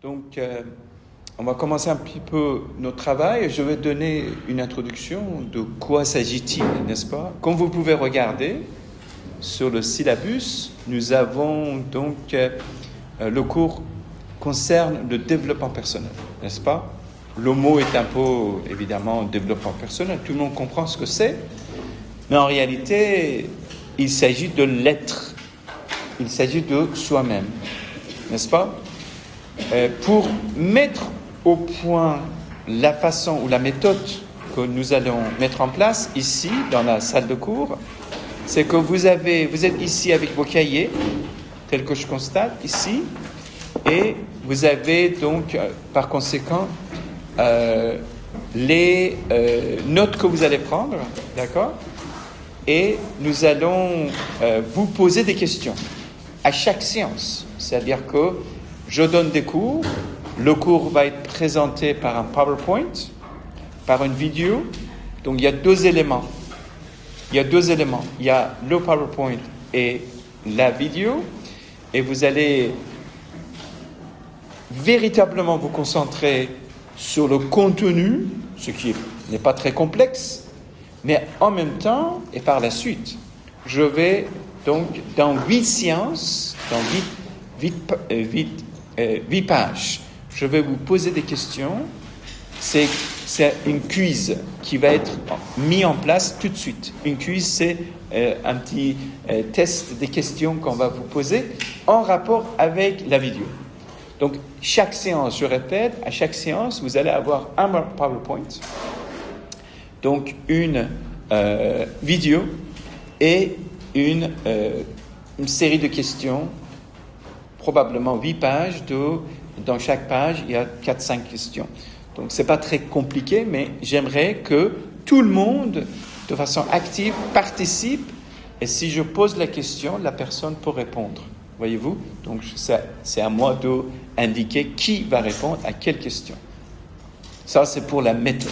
Donc, on va commencer un petit peu notre travail. Je vais donner une introduction de quoi s'agit-il, n'est-ce pas? Comme vous pouvez regarder sur le syllabus, nous avons donc le cours concerne le développement personnel, n'est-ce pas? Le mot est un peu, évidemment, développement personnel. Tout le monde comprend ce que c'est. Mais en réalité, il s'agit de l'être. Il s'agit de soi-même, n'est-ce pas? Pour mettre au point la façon ou la méthode que nous allons mettre en place ici, dans la salle de cours, c'est que vous êtes ici avec vos cahiers, tel que je constate ici, et vous avez donc, par conséquent, les notes que vous allez prendre, d'accord? Et nous allons vous poser des questions à chaque séance. C'est-à-dire que je donne des cours, le cours va être présenté par un PowerPoint, par une vidéo. Donc il y a deux éléments. Il y a le PowerPoint et la vidéo. Et vous allez véritablement vous concentrer sur le contenu, ce qui n'est pas très complexe, mais en même temps, et par la suite, je vais donc, dans 8 séances, dans 8 pages, je vais vous poser des questions. C'est une quiz qui va être mis en place tout de suite. Une quiz, c'est un petit test des questions qu'on va vous poser en rapport avec la vidéo. Donc, chaque séance, je répète, à chaque séance, vous allez avoir un PowerPoint, donc une vidéo et une série de questions, probablement 8 pages. Dans chaque page, il y a 4-5 questions. Donc, ce n'est pas très compliqué, mais j'aimerais que tout le monde, de façon active, participe. Et si je pose la question, la personne peut répondre. Voyez-vous? Donc, c'est à moi d'indiquer qui va répondre à quelle question. Ça, c'est pour la méthode.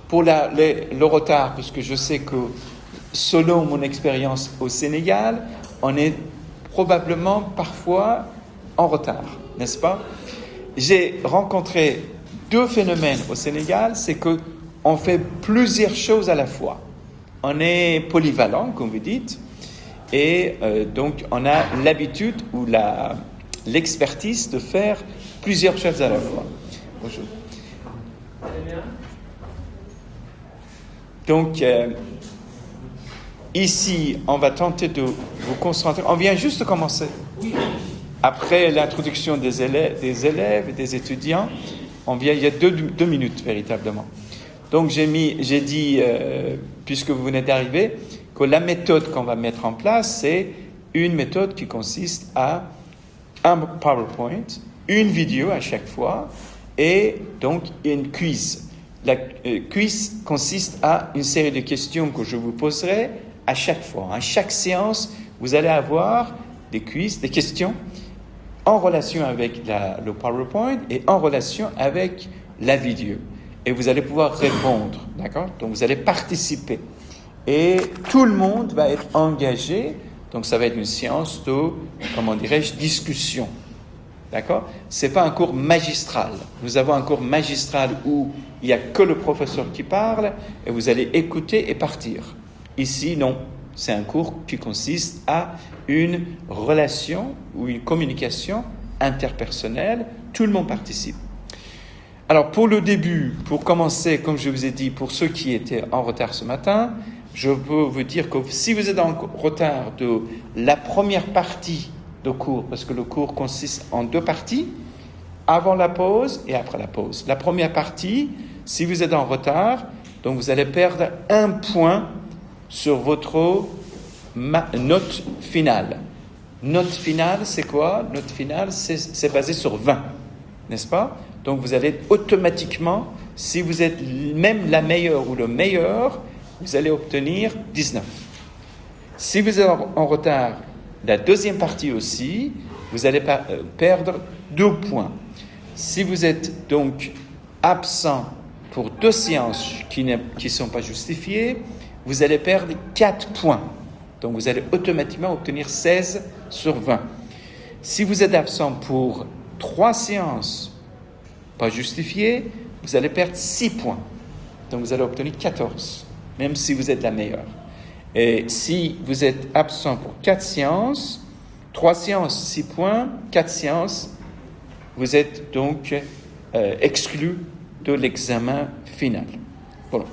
Pour le retard, parce que je sais que selon mon expérience au Sénégal, on est probablement parfois en retard, n'est-ce pas? J'ai rencontré 2 phénomènes au Sénégal, c'est qu'on fait plusieurs choses à la fois. On est polyvalent, comme vous dites, et donc on a l'habitude ou l'expertise de faire plusieurs choses à la fois. Bonjour. Donc, ici, on va tenter de vous concentrer. On vient juste de commencer. Après l'introduction des élèves et des étudiants, il y a 2 minutes véritablement. Donc, j'ai dit, puisque vous venez d'arriver, que la méthode qu'on va mettre en place, c'est une méthode qui consiste à un PowerPoint, une vidéo à chaque fois, et donc une quiz. La quiz consiste à une série de questions que je vous poserai à chaque fois. À chaque séance, vous allez avoir des quiz, des questions en relation avec le PowerPoint et en relation avec la vidéo. Et vous allez pouvoir répondre, d'accord? Donc, vous allez participer. Et tout le monde va être engagé. Donc, ça va être une séance de, discussion. D'accord? Ce n'est pas un cours magistral. Nous avons un cours magistral où il n'y a que le professeur qui parle et vous allez écouter et partir. Ici, non. C'est un cours qui consiste à une relation ou une communication interpersonnelle. Tout le monde participe. Alors, pour le début, pour commencer, comme je vous ai dit, pour ceux qui étaient en retard ce matin, je peux vous dire que si vous êtes en retard de la première partie de cours, parce que le cours consiste en 2 parties, avant la pause et après la pause. La première partie, si vous êtes en retard, donc vous allez perdre 1 point sur votre note finale. Note finale, c'est quoi? Note finale, c'est basé sur 20, n'est-ce pas? Donc vous allez automatiquement, si vous êtes même la meilleure ou le meilleur, vous allez obtenir 19. Si vous êtes en retard, la deuxième partie aussi, vous allez perdre 2 points. Si vous êtes donc absent pour 2 séances qui ne sont pas justifiées, vous allez perdre 4 points. Donc vous allez automatiquement obtenir 16 sur 20. Si vous êtes absent pour 3 séances pas justifié, vous allez perdre 6 points. Donc vous allez obtenir 14, même si vous êtes la meilleure. Et si vous êtes absent pour 4 séances, 3 séances, 6 points, 4 séances, vous êtes donc exclu de l'examen final. Voilà.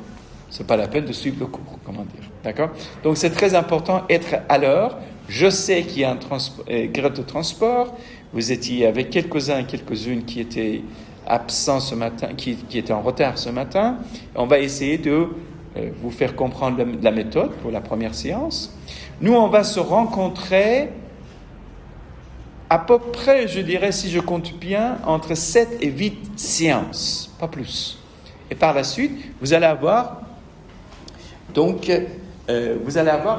Ce n'est pas la peine de suivre le cours, comment dire. D'accord? Donc c'est très important d'être à l'heure. Je sais qu'il y a un grève de transport. Vous étiez avec quelques-uns et quelques-unes qui étaient absents ce matin, qui étaient en retard ce matin. On va essayer de vous faire comprendre la méthode pour la première séance. Nous, on va se rencontrer à peu près, je dirais, si je compte bien, entre 7 et 8 séances, pas plus. Et par la suite, vous allez avoir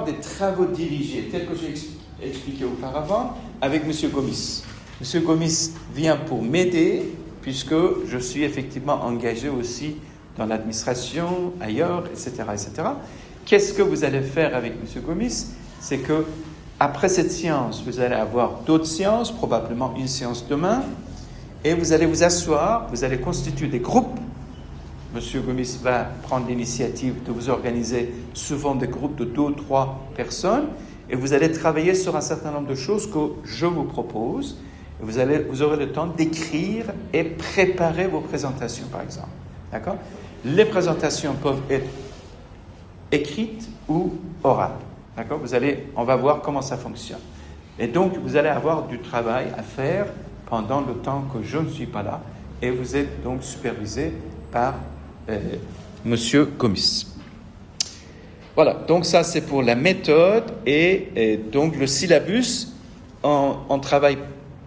des travaux dirigés, tels que j'ai expliqué auparavant, avec M. Gomis. M. Gomis vient pour m'aider, puisque je suis effectivement engagé aussi dans l'administration, ailleurs, etc., etc. Qu'est-ce que vous allez faire avec M. Gomis? C'est que après cette séance, vous allez avoir d'autres séances, probablement une séance demain, et vous allez vous asseoir, vous allez constituer des groupes. M. Gomis va prendre l'initiative de vous organiser souvent des groupes de 2 ou 3 personnes, et vous allez travailler sur un certain nombre de choses que je vous propose. Et vous aurez le temps d'écrire et préparer vos présentations, par exemple. D'accord? Les présentations peuvent être écrites ou orales. D'accord? On va voir comment ça fonctionne. Et donc, vous allez avoir du travail à faire pendant le temps que je ne suis pas là. Et vous êtes donc supervisé par Monsieur Gomis. Voilà, donc ça c'est pour la méthode et donc le syllabus, on travaille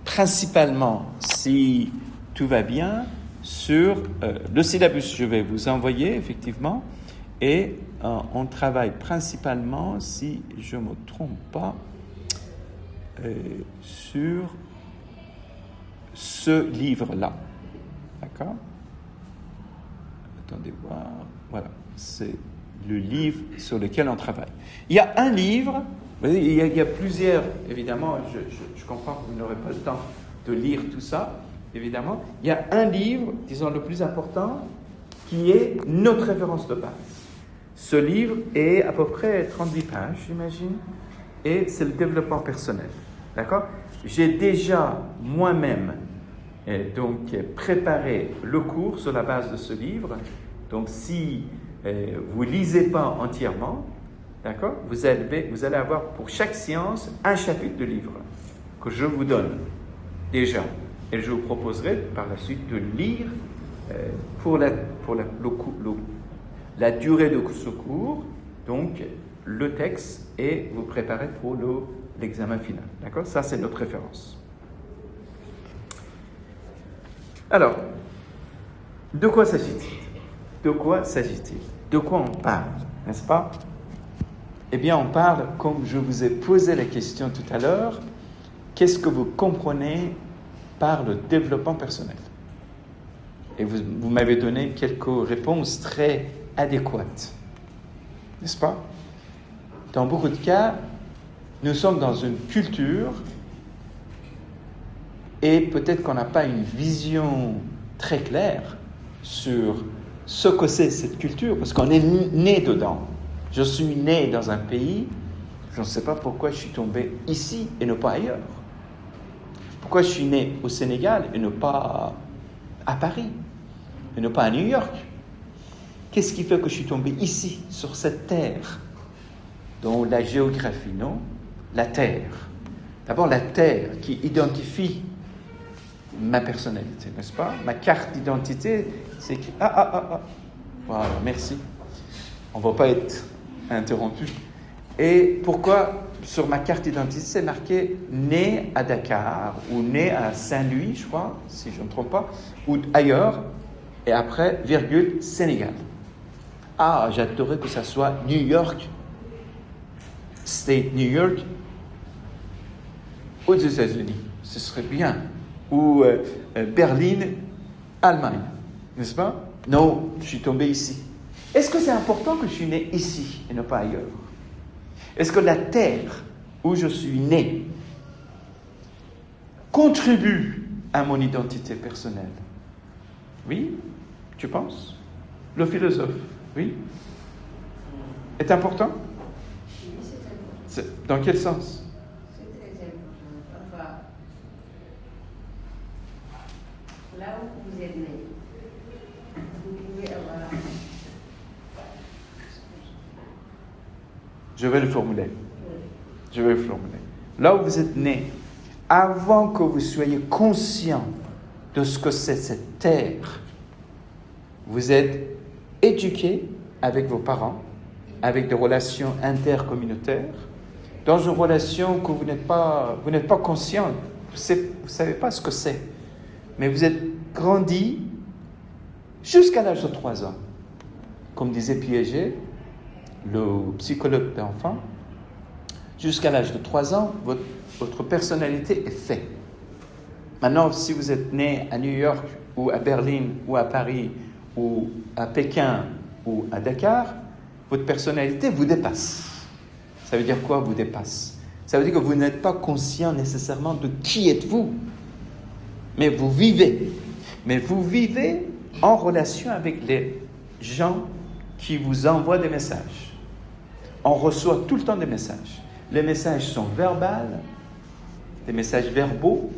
principalement, si tout va bien, sur le syllabus. Je vais vous envoyer effectivement et on travaille principalement, si je ne me trompe pas, sur ce livre-là. D'accord? Attendez voir. Voilà, c'est le livre sur lequel on travaille. Il y a un livre, vous voyez, il y a plusieurs, évidemment, je comprends que vous n'aurez pas le temps de lire tout ça, évidemment. Il y a un livre, disons le plus important, qui est notre référence de base. Ce livre est à peu près 38 pages, j'imagine, et c'est le développement personnel. D'accord? J'ai déjà moi-même donc préparé le cours sur la base de ce livre. Donc si vous ne lisez pas entièrement, d'accord, vous allez avoir pour chaque séance un chapitre de livre que je vous donne déjà. Et je vous proposerai par la suite de lire pour la durée de ce cours, donc le texte, et vous préparer pour l'examen final. D'accord? Ça, c'est notre référence. Alors, de quoi s'agit-il? De quoi s'agit-il? De quoi on parle, n'est-ce pas? Eh bien, on parle, comme je vous ai posé la question tout à l'heure, qu'est-ce que vous comprenez par le développement personnel? Et vous m'avez donné quelques réponses très adéquates, n'est-ce pas? Dans beaucoup de cas, nous sommes dans une culture et peut-être qu'on n'a pas une vision très claire sur ce que c'est cette culture, parce qu'on est né dedans. Je suis né dans un pays, je ne sais pas pourquoi je suis tombé ici et non pas ailleurs. Pourquoi je suis né au Sénégal et non pas à Paris, et non pas à New York? Qu'est-ce qui fait que je suis tombé ici, sur cette terre? Donc la géographie, non? La terre. D'abord la terre qui identifie ma personnalité, n'est-ce pas? Ma carte d'identité, c'est écrit Voilà, merci. On ne va pas être interrompu. Et pourquoi sur ma carte d'identité, c'est marqué né à Dakar ou né à Saint-Louis, je crois, si je ne me trompe pas, ou ailleurs, et après, virgule, Sénégal. Ah, j'adorerais que ça soit New York, State New York, aux États-Unis. Ce serait bien. Ou Berlin, Allemagne. N'est-ce pas? Non, je suis tombé ici. Est-ce que c'est important que je suis né ici et non pas ailleurs? Est-ce que la terre où je suis né contribue à mon identité personnelle? Oui? Tu penses? Le philosophe, oui? Est important? Oui, c'est important. Dans quel sens? C'est très important. Enfin, là où vous êtes né, vous pouvez avoir... Je vais le formuler. Oui. Je vais le formuler. Là où vous êtes né, avant que vous soyez conscient de ce que c'est cette terre, vous êtes éduqué avec vos parents, avec des relations intercommunautaires, dans une relation que vous n'êtes pas conscient, vous ne savez pas ce que c'est, mais vous êtes grandi jusqu'à l'âge de 3 ans. Comme disait Piaget, le psychologue d'enfant, jusqu'à l'âge de 3 ans, votre personnalité est faite. Maintenant, si vous êtes né à New York, ou à Berlin, ou à Paris, ou à Pékin, ou à Dakar, votre personnalité vous dépasse. Ça veut dire quoi, vous dépasse? Ça veut dire que vous n'êtes pas conscient nécessairement de qui êtes-vous, mais vous vivez. Mais vous vivez en relation avec les gens qui vous envoient des messages. On reçoit tout le temps des messages. Les messages sont verbaux, les messages verbaux,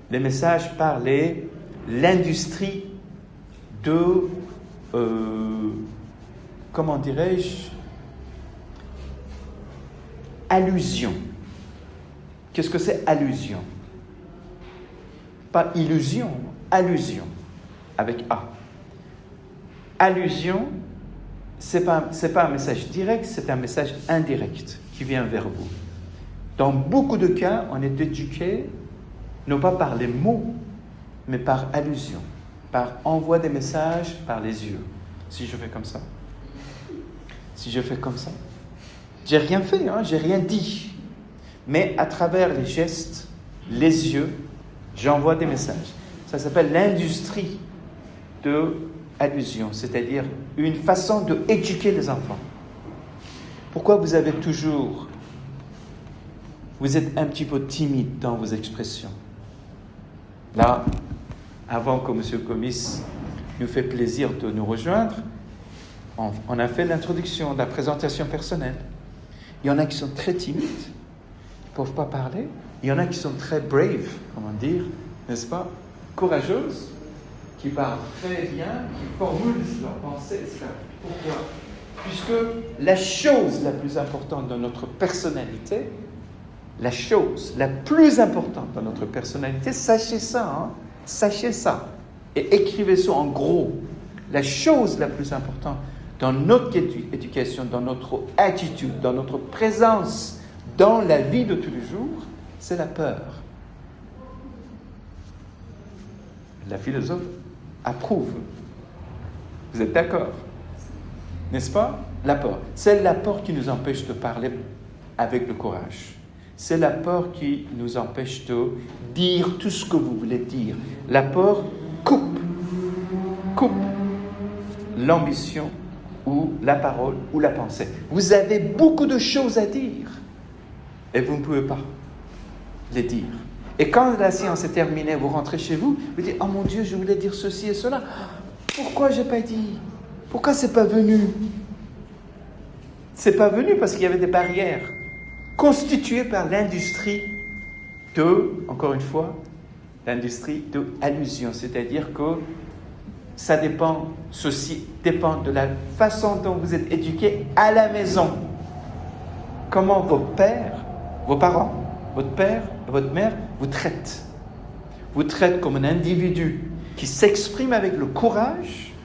les messages par l'industrie de, comment dirais-je, allusion. Qu'est-ce que c'est allusion? Pas illusion, allusion, avec A. Allusion, c'est pas un message direct, c'est un message indirect qui vient vers vous. Dans beaucoup de cas, on est éduqué non pas par les mots, mais par allusion, par envoi des messages par les yeux. Si je fais comme ça, si je fais comme ça, j'ai rien fait, j'ai rien dit, mais à travers les gestes, les yeux, j'envoie des messages. Ça s'appelle l'industrie de allusion, c'est-à-dire une façon d'éduquer les enfants. Pourquoi vous êtes un petit peu timide dans vos expressions? Là, avant que M. Comis nous fait plaisir de nous rejoindre, on a fait l'introduction, la présentation personnelle. Il y en a qui sont très timides, qui ne peuvent pas parler. Il y en a qui sont très brave, comment dire, n'est-ce pas? Courageuses, qui parlent très bien, qui formulent leurs pensées, etc. Pourquoi? Puisque la chose la plus importante dans notre personnalité, la chose la plus importante dans notre personnalité, sachez ça, sachez ça, et écrivez ça en gros. La chose la plus importante dans notre éducation, dans notre attitude, dans notre présence, dans la vie de tous les jours, c'est la peur. La philosophe approuve. Vous êtes d'accord? N'est-ce pas? La peur. C'est la peur qui nous empêche de parler avec le courage. C'est la peur qui nous empêche de dire tout ce que vous voulez dire. La peur coupe l'ambition ou la parole ou la pensée. Vous avez beaucoup de choses à dire et vous ne pouvez pas les dire. Et quand la séance est terminée, vous rentrez chez vous, vous dites « Oh mon Dieu, je voulais dire ceci et cela. Pourquoi je n'ai pas dit? Pourquoi ce n'est pas venu ?» Ce n'est pas venu parce qu'il y avait des barrières constituées par l'industrie encore une fois, l'industrie de allusion. C'est-à-dire que ceci dépend de la façon dont vous êtes éduqué à la maison. Comment vos parents, votre père et votre mère vous traitent. Vous traitent comme un individu qui s'exprime avec le courage,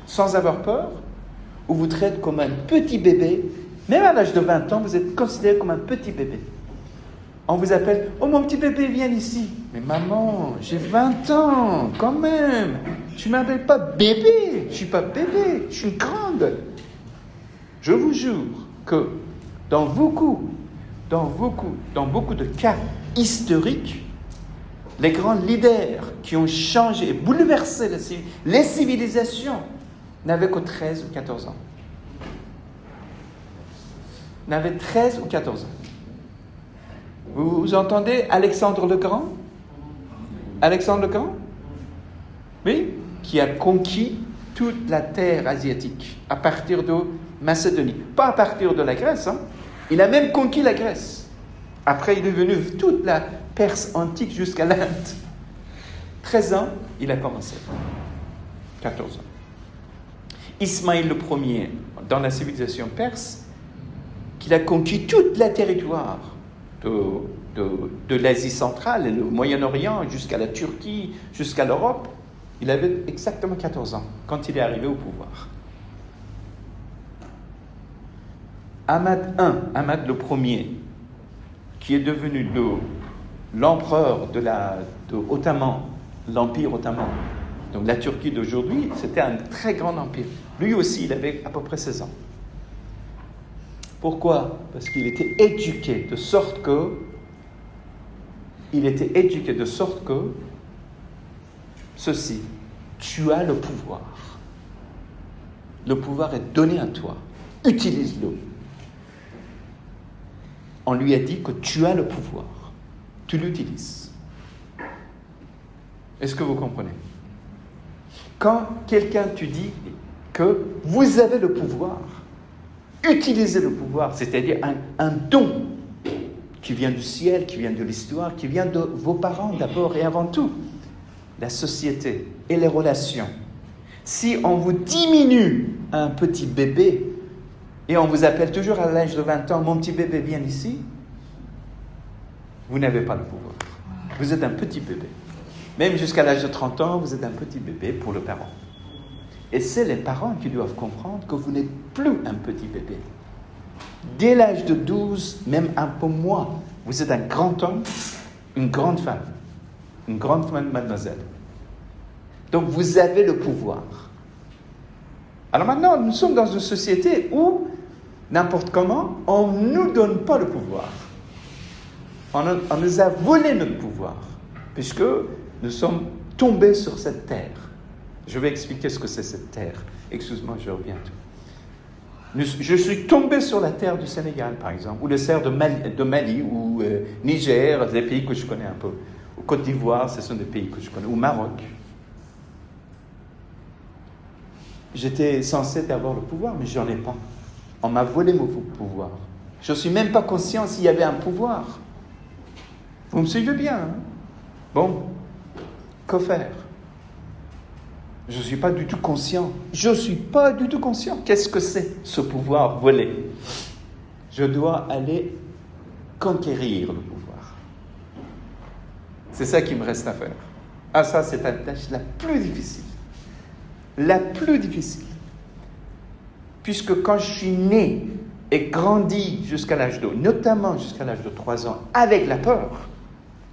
sans avoir peur, ou vous traitent comme un petit bébé. Même à l'âge de 20 ans, vous êtes considéré comme un petit bébé. On vous appelle « Oh, mon petit bébé, viens ici !» Mais maman, j'ai 20 ans, quand même. Tu ne m'appelles pas bébé. Je ne suis pas bébé, je suis une grande. Je vous jure que dans beaucoup de cas historiques, les grands leaders qui ont changé et bouleversé les civilisations n'avaient que 13 ou 14 ans. N'avaient 13 ou 14 ans. Vous entendez Alexandre le Grand? Alexandre le Grand? Oui? qui a conquis toute la terre asiatique, à partir de Macédonie. Pas à partir de la Grèce, hein. Il a même conquis la Grèce. Après, il est venu toute la Perse antique jusqu'à l'Inde. 13 ans, il a commencé. 14 ans. Ismaël le Premier, dans la civilisation perse, qu'il a conquis tout le territoire de l'Asie centrale, et le Moyen-Orient, jusqu'à la Turquie, jusqu'à l'Europe. Il avait exactement 14 ans quand il est arrivé au pouvoir. Ahmad I, Ahmad le Premier, qui est devenu l'empereur de l'Empire ottoman, donc la Turquie d'aujourd'hui, c'était un très grand empire. Lui aussi, il avait à peu près 16 ans. Pourquoi? Parce qu'il était éduqué de sorte que ceci, tu as le pouvoir. Le pouvoir est donné à toi. Utilise-le. On lui a dit que tu as le pouvoir. Tu l'utilises. Est-ce que vous comprenez? Quand quelqu'un te dit que vous avez le pouvoir, utilisez le pouvoir, c'est-à-dire un don qui vient du ciel, qui vient de l'histoire, qui vient de vos parents d'abord et avant tout, la société et les relations. Si on vous diminue un petit bébé et on vous appelle toujours à l'âge de 20 ans, mon petit bébé viens ici, vous n'avez pas le pouvoir. Vous êtes un petit bébé. Même jusqu'à l'âge de 30 ans, vous êtes un petit bébé pour le parent. Et c'est les parents qui doivent comprendre que vous n'êtes plus un petit bébé. Dès l'âge de 12, même un peu moins, vous êtes un grand homme, une grande femme, mademoiselle. Donc vous avez le pouvoir. Alors maintenant, nous sommes dans une société où, n'importe comment, on ne nous donne pas le pouvoir. On nous a volé notre pouvoir, puisque nous sommes tombés sur cette terre. Je vais expliquer ce que c'est cette terre. Excuse-moi, je reviens. Je suis tombé sur la terre du Sénégal, par exemple, ou la terre de Mali, ou Niger, des pays que je connais un peu. Ou Côte d'Ivoire, ce sont des pays que je connais. Ou Maroc. J'étais censé avoir le pouvoir, mais je n'en ai pas. On m'a volé mon pouvoir. Je ne suis même pas conscient s'il y avait un pouvoir. Vous me suivez bien, hein? Bon, que faire? Je ne suis pas du tout conscient. Qu'est-ce que c'est, ce pouvoir volé? Je dois aller conquérir le pouvoir. C'est ça qui me reste à faire. Ah, ça, c'est la tâche la plus difficile. La plus difficile. Puisque quand je suis né et grandi jusqu'à l'âge notamment jusqu'à l'âge de 3 ans, avec la peur,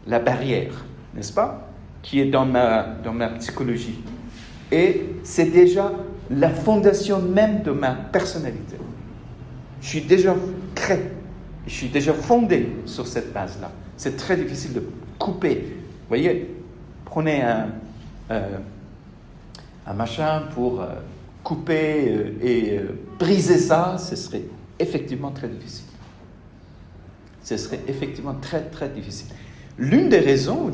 la barrière, n'est-ce pas, qui est dans ma psychologie. Et c'est déjà la fondation même de ma personnalité. Je suis déjà créé, je suis déjà fondé sur cette base-là. C'est très difficile de couper. Vous voyez, prenez un machin pour couper et briser ça, ce serait effectivement très difficile. Ce serait effectivement très, très difficile. L'une des raisons,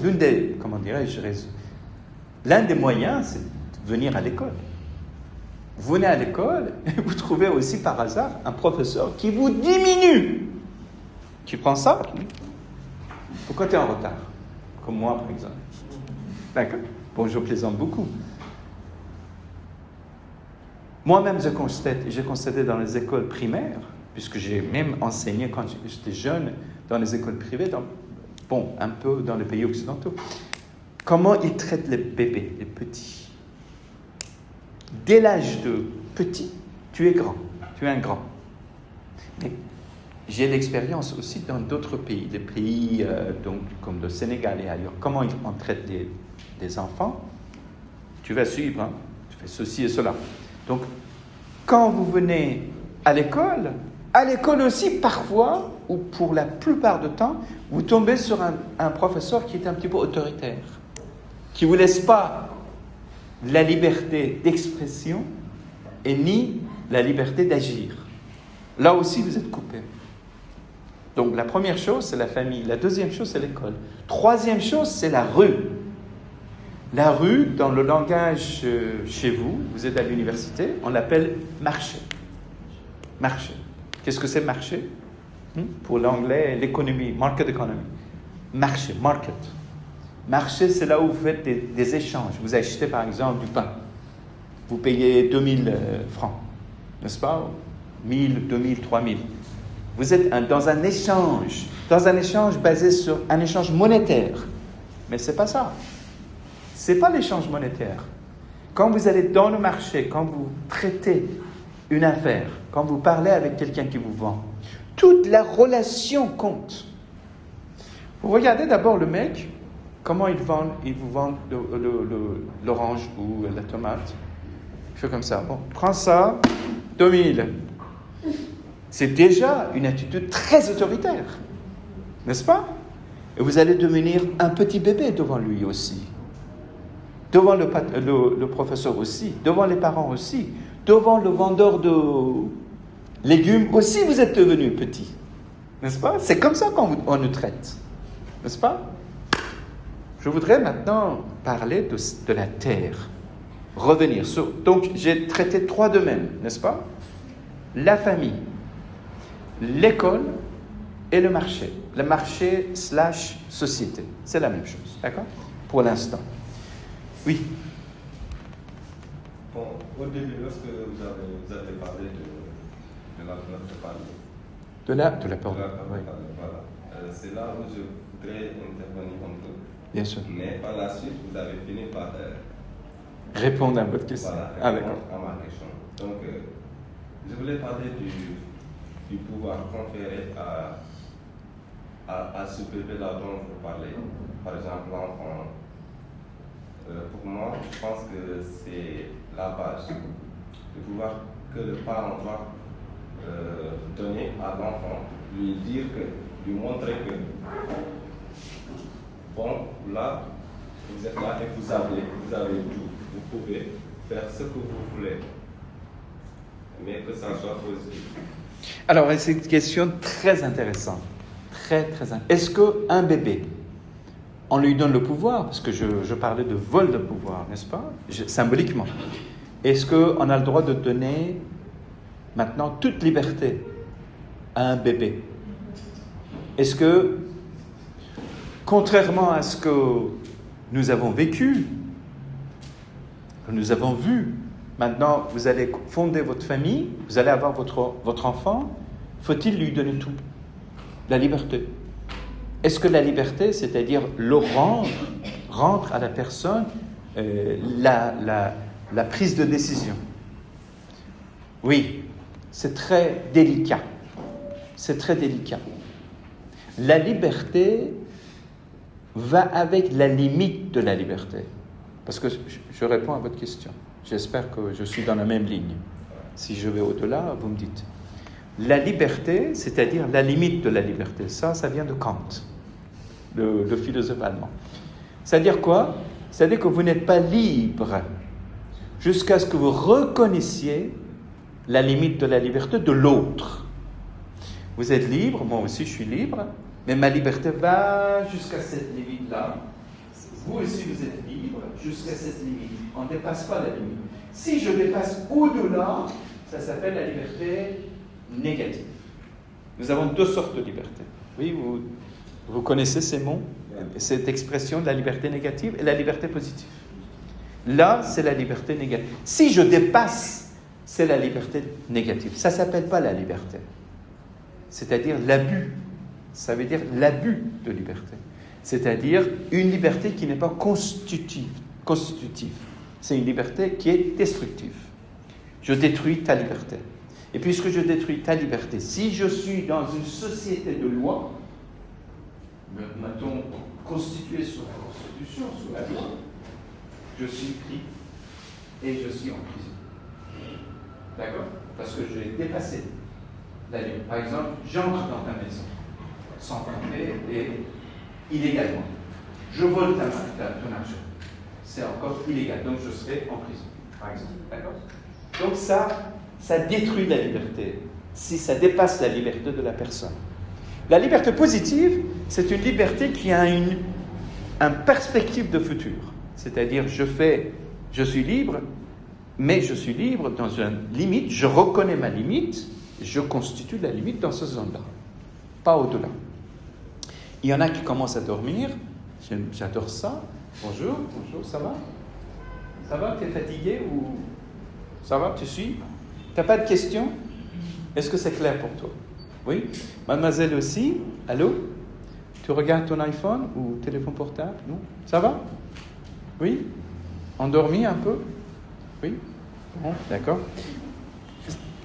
l'un des moyens, c'est de venir à l'école. Vous venez à l'école et vous trouvez aussi par hasard un professeur qui vous diminue. Tu prends ça? Pourquoi tu es en retard? Comme moi, par exemple. D'accord? Bon, je plaisante beaucoup. Moi-même, j'ai constaté dans les écoles primaires, puisque j'ai même enseigné quand j'étais jeune dans les écoles privées, un peu dans les pays occidentaux, comment ils traitent les bébés, les petits. Dès l'âge de petit, tu es grand, tu es un grand. Mais j'ai l'expérience aussi dans d'autres pays, des pays comme le Sénégal et ailleurs. Comment on traite des enfants? Tu vas suivre, hein? Tu fais ceci et cela. Donc, quand vous venez à l'école aussi, parfois, ou pour la plupart du temps, vous tombez sur un professeur qui est un petit peu autoritaire, qui ne vous laisse pas la liberté d'expression et ni la liberté d'agir. Là aussi, vous êtes coupé. Donc, la première chose, c'est la famille. La deuxième chose, c'est l'école. Troisième chose, c'est la rue. La rue, dans le langage chez vous, vous êtes à l'université, on l'appelle marché. Marché. Qu'est-ce que c'est marché? Pour l'anglais, l'économie, market economy. Marché, market. Marché, c'est là où vous faites des échanges. Vous achetez par exemple du pain. Vous payez 2000 francs, n'est-ce pas? 1000, 2000, 3000. Vous êtes dans un échange basé sur un échange monétaire. Mais ce n'est pas ça. Ce n'est pas l'échange monétaire. Quand vous allez dans le marché, quand vous traitez une affaire, quand vous parlez avec quelqu'un qui vous vend, toute la relation compte. Vous regardez d'abord le mec, comment il vous vend l'orange ou la tomate. Il fait comme ça. Bon, prends ça, 2000. C'est déjà une attitude très autoritaire, n'est-ce pas? Et vous allez devenir un petit bébé devant lui aussi, devant le professeur aussi, devant les parents aussi, devant le vendeur de légumes aussi, vous êtes devenu petit, n'est-ce pas? C'est comme ça qu'on nous traite, n'est-ce pas? Je voudrais maintenant parler de la terre, revenir sur... Donc, j'ai traité 3 domaines, n'est-ce pas? La famille, l'école et le marché. Le marché / société. C'est la même chose, d'accord? Pour l'instant. Oui. Bon, au début, lorsque vous avez parlé de la parole. De la parole, oui. Voilà. C'est là où je voudrais intervenir un peu. Bien sûr. Mais par la suite, vous avez fini par répondre à votre question. Voilà, répondre à ma question. Donc, je voulais parler du pouvoir conféré à ce bébé-là dont vous parlez. Par exemple, l'enfant. Pour moi, je pense que c'est la base. Le pouvoir que le parent doit donner à l'enfant. Lui dire lui montrer que, bon, là, vous êtes là et vous avez tout. Vous pouvez faire ce que vous voulez. Mais que ça soit positif. Alors, c'est une question très intéressante. Très, très intéressante. Est-ce qu'un bébé, on lui donne le pouvoir, parce que je parlais de vol de pouvoir, n'est-ce pas? Symboliquement. Est-ce qu'on a le droit de donner maintenant toute liberté à un bébé? Est-ce que, contrairement à ce que nous avons vécu, que nous avons vu, maintenant vous allez fonder votre famille, vous allez avoir votre enfant, faut-il lui donner tout? La liberté. Est-ce que la liberté, c'est-à-dire le rendre à la personne la prise de décision? Oui, c'est très délicat. C'est très délicat. La liberté va avec la limite de la liberté. Parce que je réponds à votre question. J'espère que je suis dans la même ligne. Si je vais au-delà, vous me dites. La liberté, c'est-à-dire la limite de la liberté, ça vient de Kant, le philosophe allemand. C'est-à-dire quoi? C'est-à-dire que vous n'êtes pas libre jusqu'à ce que vous reconnaissiez la limite de la liberté de l'autre. Vous êtes libre, moi aussi je suis libre, mais ma liberté va jusqu'à cette limite-là. Vous aussi vous êtes libre jusqu'à cette limite. On ne dépasse pas la limite. Si je dépasse au-delà, ça s'appelle la liberté négative. Nous avons 2 sortes de liberté. Oui, vous connaissez ces mots, cette expression de la liberté négative et la liberté positive. Là, c'est la liberté négative. Si je dépasse, c'est la liberté négative. Ça ne s'appelle pas la liberté. C'est-à-dire l'abus. Ça veut dire l'abus de liberté. C'est-à-dire une liberté qui n'est pas constitutive. C'est une liberté qui est destructive. Je détruis ta liberté. Et puisque je détruis ta liberté, si je suis dans une société de loi, mettons constituée sur la Constitution, sous la loi, je suis pris et je suis en prison. D'accord? Parce que j'ai dépassé la limite. Par exemple, j'entre dans ta maison sans papier et illégalement. Je vole ton argent. C'est encore illégal, donc je serai en prison, par exemple. D'accord? Donc ça détruit la liberté, si ça dépasse la liberté de la personne. La liberté positive, c'est une liberté qui a une perspective de futur. C'est-à-dire, je suis libre, mais je suis libre dans une limite, je reconnais ma limite, je constitue la limite dans ce zone-là, pas au-delà. Il y en a qui commencent à dormir, j'adore ça. Bonjour, ça va? Ça va, tu es fatigué ou ça va, tu suis? Tu n'as pas de questions? Est-ce que c'est clair pour toi? Oui? Mademoiselle aussi? Allô? Tu regardes ton iPhone ou téléphone portable? Non? Ça va? Oui? Endormi un peu? Oui? Bon, d'accord.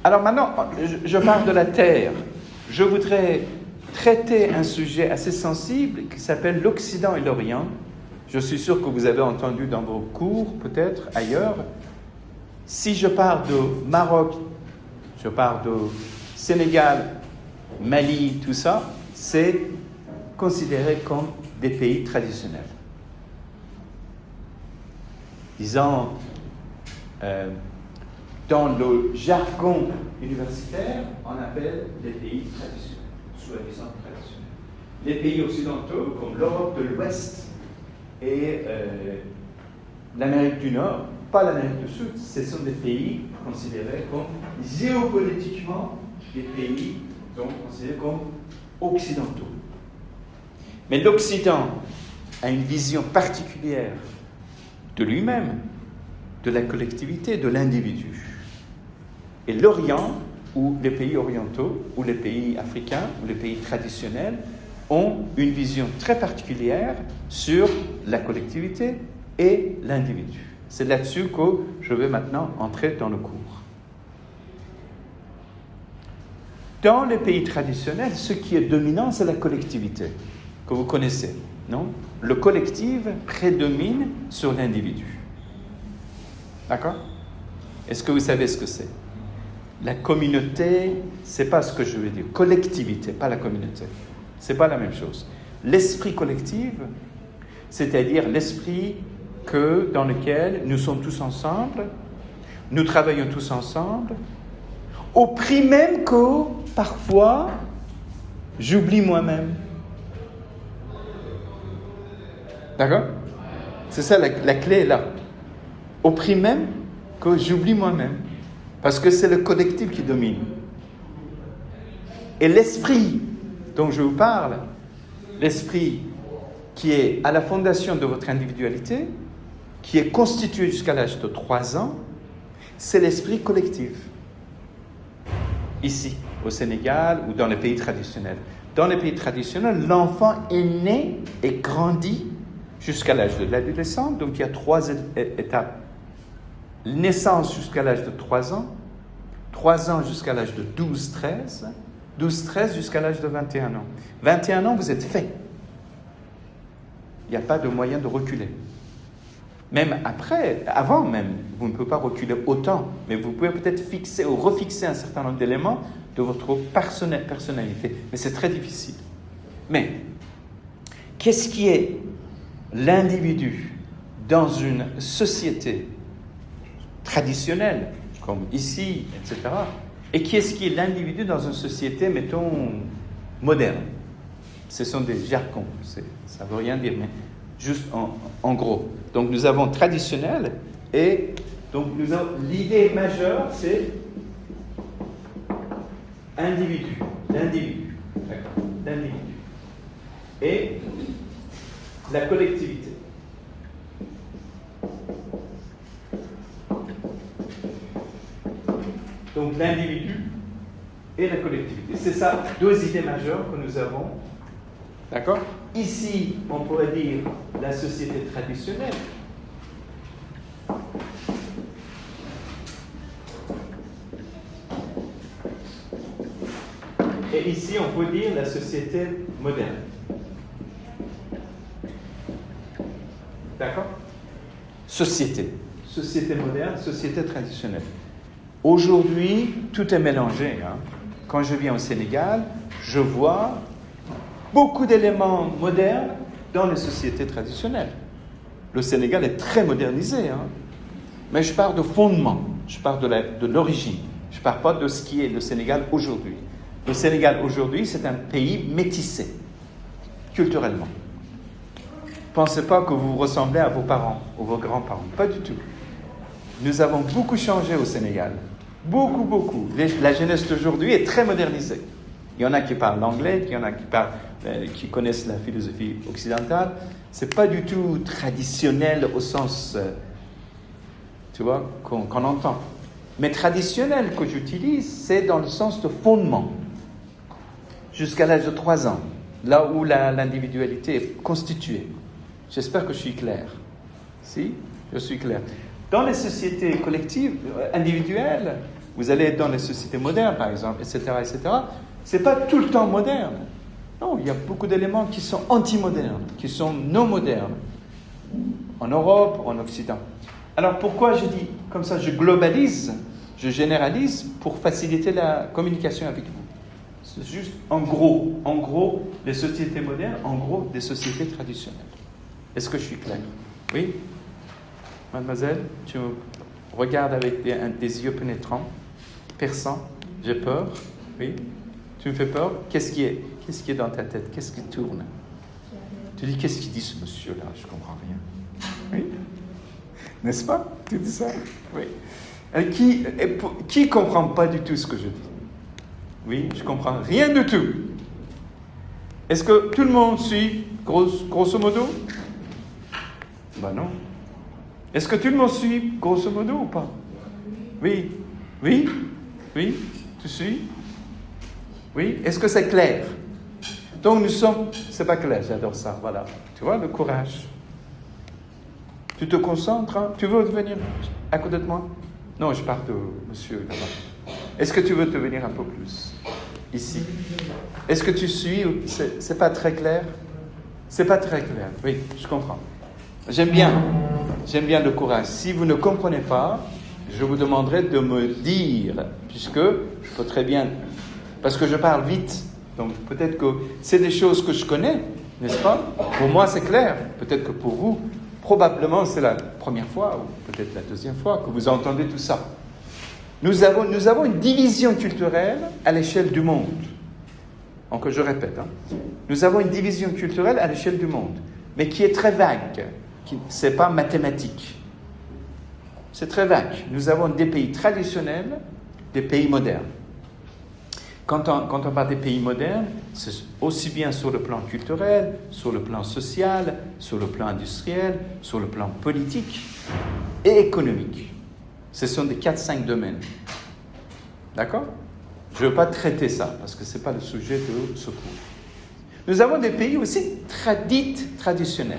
Alors maintenant, je parle de la Terre. Je voudrais traiter un sujet assez sensible qui s'appelle l'Occident et l'Orient. Je suis sûr que vous avez entendu dans vos cours, peut-être ailleurs. Si je parle de Maroc, je parle de Sénégal, Mali, tout ça, c'est considéré comme des pays traditionnels. Disons, dans le jargon universitaire, on appelle les pays traditionnels, soi-disant traditionnels. Les pays occidentaux, comme l'Europe de l'Ouest et l'Amérique du Nord, pas l'Amérique du Sud, ce sont des pays considérés comme géopolitiquement des pays donc considérés comme occidentaux. Mais l'Occident a une vision particulière de lui-même, de la collectivité, de l'individu. Et l'Orient, ou les pays orientaux, ou les pays africains, ou les pays traditionnels, ont une vision très particulière sur la collectivité et l'individu. C'est là-dessus que je vais maintenant entrer dans le cours. Dans les pays traditionnels, ce qui est dominant, c'est la collectivité, que vous connaissez, non? Le collectif prédomine sur l'individu. D'accord? Est-ce que vous savez ce que c'est? La communauté, c'est pas ce que je veux dire. Collectivité, pas la communauté. C'est pas la même chose. L'esprit collectif, c'est-à-dire l'esprit dans lequel nous sommes tous ensemble, nous travaillons tous ensemble, au prix même que, parfois, j'oublie moi-même. D'accord? C'est ça, la clé est là. Au prix même que j'oublie moi-même. Parce que c'est le collectif qui domine. Et l'esprit dont je vous parle, l'esprit qui est à la fondation de votre individualité, qui est constitué jusqu'à l'âge de 3 ans, c'est l'esprit collectif. Ici, au Sénégal ou dans les pays traditionnels. Dans les pays traditionnels, l'enfant est né et grandit jusqu'à l'âge de l'adolescence. Donc il y a 3 étapes. Naissance jusqu'à l'âge de 3 ans, 3 ans jusqu'à l'âge de 12-13, 12-13 jusqu'à l'âge de 21 ans. 21 ans, vous êtes fait. Il n'y a pas de moyen de reculer. Même après, avant même, vous ne pouvez pas reculer autant, mais vous pouvez peut-être fixer ou refixer un certain nombre d'éléments de votre personnalité. Mais c'est très difficile. Mais, qu'est-ce qui est l'individu dans une société traditionnelle, comme ici, etc. Et qu'est-ce qui est l'individu dans une société, mettons, moderne? Ce sont des jargons, ça ne veut rien dire, mais juste en gros. Donc nous avons traditionnel, et donc l'idée majeure, c'est l'individu, d'accord, l'individu, et la collectivité. Donc l'individu et la collectivité. C'est ça, 2 idées majeures que nous avons. D'accord? Ici, on pourrait dire la société traditionnelle. Et ici, on peut dire la société moderne. D'accord? Société. Société moderne, société traditionnelle. Aujourd'hui, tout est mélangé. Quand je viens au Sénégal, je vois beaucoup d'éléments modernes dans les sociétés traditionnelles. Le Sénégal est très modernisé. Mais je parle de fondement, je parle de l'origine. Je ne parle pas de ce qui est le Sénégal aujourd'hui. Le Sénégal aujourd'hui, c'est un pays métissé, culturellement. pensez pas que vous ressemblez à vos parents ou vos grands-parents. Pas du tout. Nous avons beaucoup changé au Sénégal. Beaucoup, beaucoup. La jeunesse d'aujourd'hui est très modernisée. Il y en a qui parlent l'anglais, il y en a qui connaissent la philosophie occidentale. C'est pas du tout traditionnel au sens, tu vois, qu'on entend. Mais traditionnel que j'utilise, c'est dans le sens de fondement. Jusqu'à l'âge de 3 ans, là où l'individualité est constituée. J'espère que je suis clair. Si, je suis clair. Dans les sociétés collectives, individuelles, vous allez être dans les sociétés modernes, par exemple, etc., etc., c'est pas tout le temps moderne. Non, il y a beaucoup d'éléments qui sont anti-modernes, qui sont non modernes, en Europe, en Occident. Alors pourquoi je dis comme ça, je globalise, je généralise pour faciliter la communication avec vous. C'est juste en gros, les sociétés modernes, en gros, des sociétés traditionnelles. Est-ce que je suis clair? Oui? Mademoiselle, tu me regardes avec des yeux pénétrants, perçants, j'ai peur. Oui? Tu me fais peur? Qu'est-ce qui est dans ta tête? Qu'est-ce qui tourne? Tu dis, qu'est-ce qu'il dit ce monsieur-là? Je ne comprends rien. Oui? N'est-ce pas? Tu dis ça? Oui. Qui ne comprend pas du tout ce que je dis? Oui, je comprends rien du tout. Est-ce que tout le monde suit, grosso modo? Ben non. Est-ce que tout le monde suit, grosso modo, ou pas? Oui. Oui? Oui? Tu suis? Oui? Est-ce que c'est clair? Donc nous sommes... C'est pas clair, j'adore ça, voilà. Tu vois, le courage. Tu te concentres, hein? Tu veux venir à côté de moi? Non, je pars de monsieur là-bas. Est-ce que tu veux te venir un peu plus? Ici. Est-ce que tu suis? C'est pas très clair? C'est pas très clair, oui, je comprends. J'aime bien le courage. Si vous ne comprenez pas, je vous demanderai de me dire, puisque je peux très bien, parce que je parle vite, donc peut-être que c'est des choses que je connais, n'est-ce pas? Pour moi, c'est clair. Peut-être que pour vous, probablement, c'est la première fois, ou peut-être la deuxième fois que vous entendez tout ça. Nous avons une division culturelle à l'échelle du monde. Donc, je répète, nous avons une division culturelle à l'échelle du monde, mais qui est très vague. Ce n'est pas mathématique. C'est très vague. Nous avons des pays traditionnels, des pays modernes. Quand on parle des pays modernes, c'est aussi bien sur le plan culturel, sur le plan social, sur le plan industriel, sur le plan politique et économique. Ce sont des 4-5 domaines. D'accord? Je ne veux pas traiter ça, parce que ce n'est pas le sujet de ce cours. Nous avons des pays aussi traditionnels.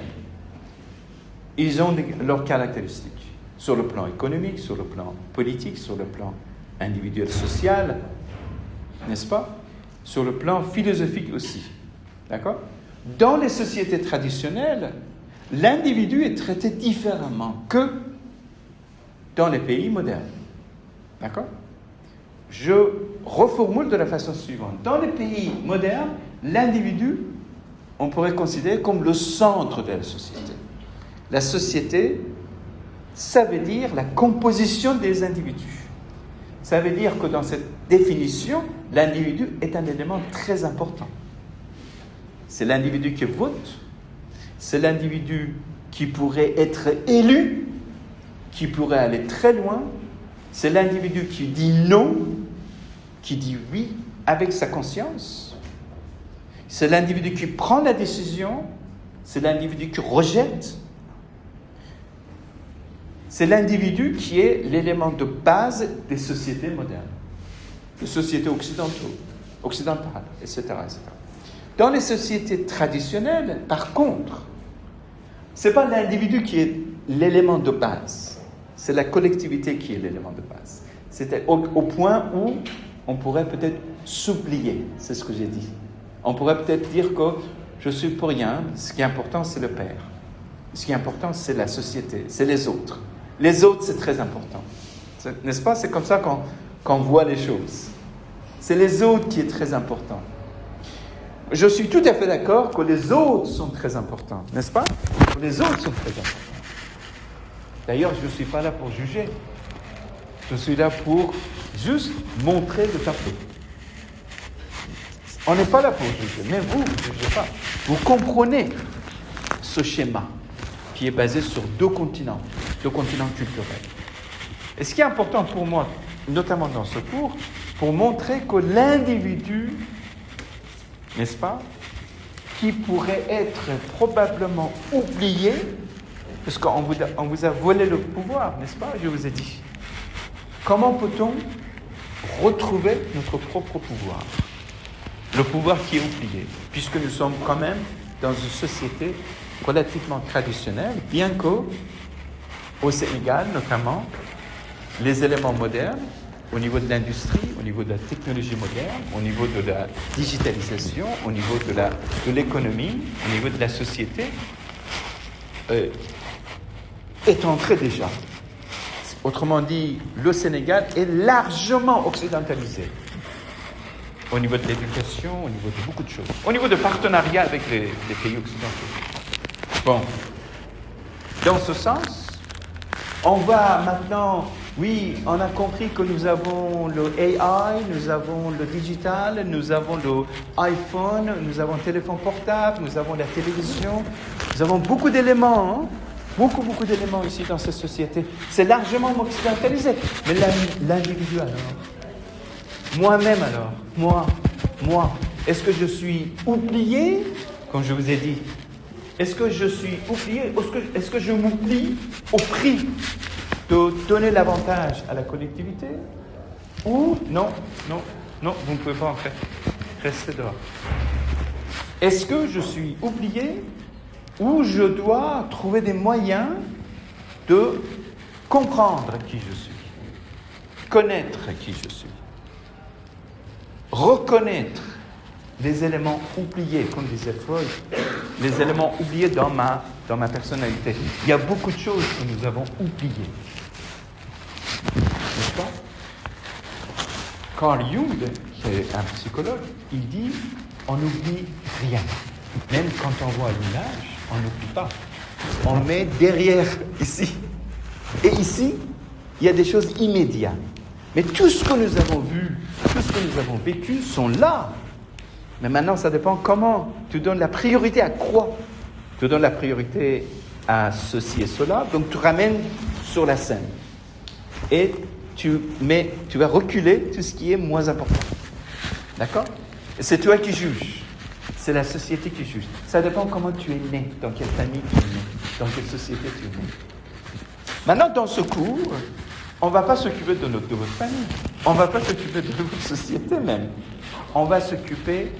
Ils ont leurs caractéristiques, sur le plan économique, sur le plan politique, sur le plan individuel, social, n'est-ce pas? Sur le plan philosophique aussi. D'accord? Dans les sociétés traditionnelles, l'individu est traité différemment que dans les pays modernes. D'accord? Je reformule de la façon suivante. Dans les pays modernes, l'individu, on pourrait considérer comme le centre de la société. La société, ça veut dire la composition des individus. Ça veut dire que dans cette définition, l'individu est un élément très important. C'est l'individu qui vote, c'est l'individu qui pourrait être élu, qui pourrait aller très loin, c'est l'individu qui dit non, qui dit oui avec sa conscience, c'est l'individu qui prend la décision, c'est l'individu qui rejette, c'est l'individu qui est l'élément de base des sociétés modernes, des sociétés occidentales, etc., etc. Dans les sociétés traditionnelles, par contre, ce n'est pas l'individu qui est l'élément de base, c'est la collectivité qui est l'élément de base. C'est au point où on pourrait peut-être s'oublier, c'est ce que j'ai dit. On pourrait peut-être dire que je suis pour rien, ce qui est important, c'est le père. Ce qui est important, c'est la société, c'est les autres. Les autres, c'est très important. N'est-ce pas? C'est comme ça qu'on voit les choses. C'est les autres qui est très important. Je suis tout à fait d'accord que les autres sont très importants, n'est-ce pas? Les autres sont très importants. D'ailleurs, je ne suis pas là pour juger. Je suis là pour juste montrer le tableau. On n'est pas là pour juger, mais vous ne jugez pas. Vous comprenez ce schéma qui est basé sur deux continents culturels. Et ce qui est important pour moi, notamment dans ce cours, pour montrer que l'individu, n'est-ce pas, qui pourrait être probablement oublié, parce qu'on vous a volé le pouvoir, n'est-ce pas, je vous ai dit. Comment peut-on retrouver notre propre pouvoir? Le pouvoir qui est oublié, puisque nous sommes quand même dans une société relativement traditionnelle, bien qu'au Sénégal, notamment, les éléments modernes, au niveau de l'industrie, au niveau de la technologie moderne, au niveau de la digitalisation, au niveau de l'économie, au niveau de la société, est entré déjà. Autrement dit, le Sénégal est largement occidentalisé. Au niveau de l'éducation, au niveau de beaucoup de choses. Au niveau de partenariat avec les pays occidentaux. Bon. Dans ce sens, on va maintenant... Oui, on a compris que nous avons le AI, nous avons le digital, nous avons le iPhone, nous avons le téléphone portable, nous avons la télévision. Nous avons beaucoup d'éléments, hein? Beaucoup d'éléments ici dans cette société. C'est largement occidentalisé. Mais l'individu alors? Moi-même alors? Moi, est-ce que je suis oublié, comme je vous ai dit? Est-ce que je suis oublié? Est-ce que je m'oublie au prix de donner l'avantage à la collectivité? Ou non, vous ne pouvez pas entrer. Restez dehors. Est-ce que je suis oublié ou je dois trouver des moyens de comprendre qui je suis, connaître qui je suis, reconnaître les éléments oubliés, comme disait Freud, les éléments oubliés dans ma personnalité. Il y a beaucoup de choses que nous avons oubliées. N'est-ce pas? Carl Jung, qui est un psychologue, il dit on n'oublie rien. Même quand on voit l'image, on n'oublie pas. On met derrière ici. Et ici, il y a des choses immédiates. Mais tout ce que nous avons vu, tout ce que nous avons vécu sont là. Mais maintenant, ça dépend comment. Tu donnes la priorité à quoi? Tu donnes la priorité à ceci et cela, donc tu ramènes sur la scène. Et tu vas reculer tout ce qui est moins important. D'accord? Et c'est toi qui juges. C'est la société qui juge. Ça dépend comment tu es né, dans quelle famille tu es né, dans quelle société tu es né. Maintenant, dans ce cours, on ne va pas s'occuper de votre famille. On ne va pas s'occuper de votre société même. On va s'occuper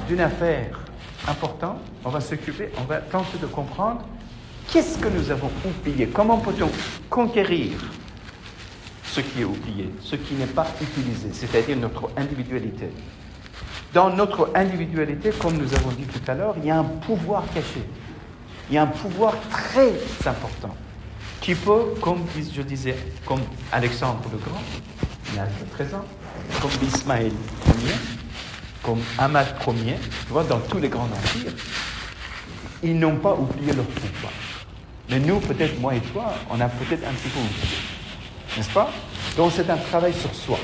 d'une affaire importante. On va tenter de comprendre qu'est-ce que nous avons oublié. Comment peut-on conquérir ce qui est oublié, ce qui n'est pas utilisé, c'est-à-dire notre individualité. Dans notre individualité, comme nous avons dit tout à l'heure, il y a un pouvoir caché. Il y a un pouvoir très important qui peut, comme je disais, comme Alexandre le Grand, il a 13 ans, comme Ismaël Ier, comme Ahmad Ier, tu vois, dans tous les grands empires, ils n'ont pas oublié leur pouvoir. Mais nous, peut-être moi et toi, on a peut-être un petit peu oublié. N'est-ce pas? Donc c'est un travail sur soi.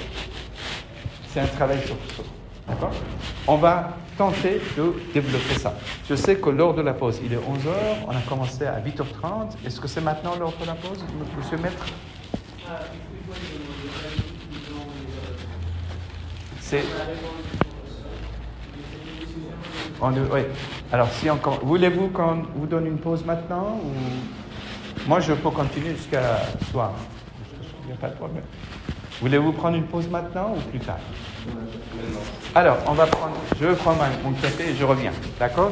C'est un travail sur soi. D'accord? On va tenter de développer ça. Je sais que l'heure de la pause, il est 11h, on a commencé à 8h30. Est-ce que c'est maintenant l'heure de la pause, monsieur Maître? C'est... Oui. Alors, si encore... Voulez-vous qu'on vous donne une pause maintenant ou... Moi, je peux continuer jusqu'à soir. Il n'y a pas de problème. Voulez-vous prendre une pause maintenant ou plus tard? Alors, je vais prendre mon café et je reviens. D'accord?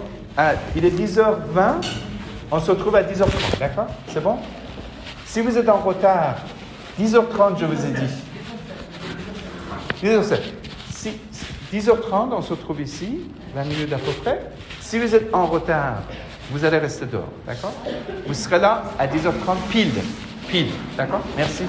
Il est 10h20. On se retrouve à 10h30. D'accord? C'est bon? Si vous êtes en retard, 10h30, je vous ai dit. 10h07. 10h30, on se retrouve ici, 20 minutes à peu près. Si vous êtes en retard, vous allez rester dehors. D'accord? Vous serez là à 10h30 pile. D'accord? Merci.